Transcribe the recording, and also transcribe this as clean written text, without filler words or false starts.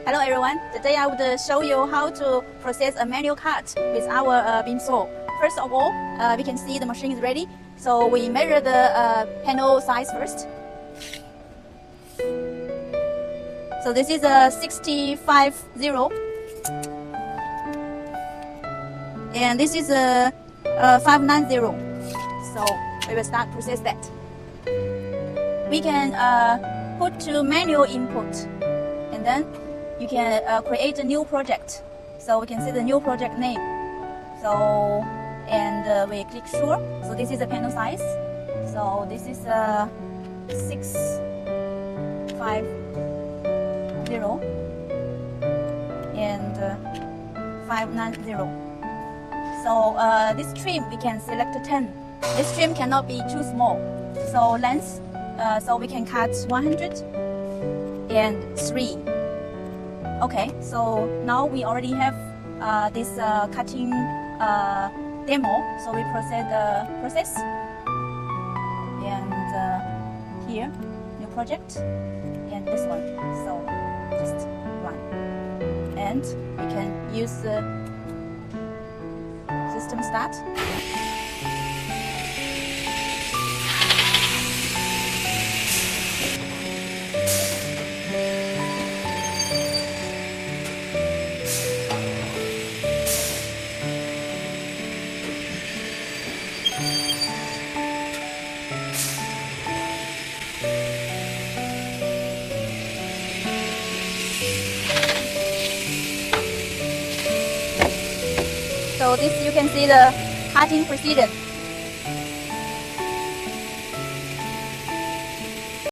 Hello everyone, today I would show you how to process a manual cut with our beam saw. First of all, we can see the machine is ready, so we measure the panel size first. So this is a 650 and this is a 590. So we will start process that. We can put to manual input, and then you can create a new project. So we can see the new project name. So and we click sure. So this is the panel size. So this is 650 and 590. So this trim we can select 10. This trim cannot be too small. So length, so we can cut 103. Okay, so now we already have this cutting demo. So we proceed the process, and here new project, and this one. So just run, and we can use the system start. So this you can see the cutting precision.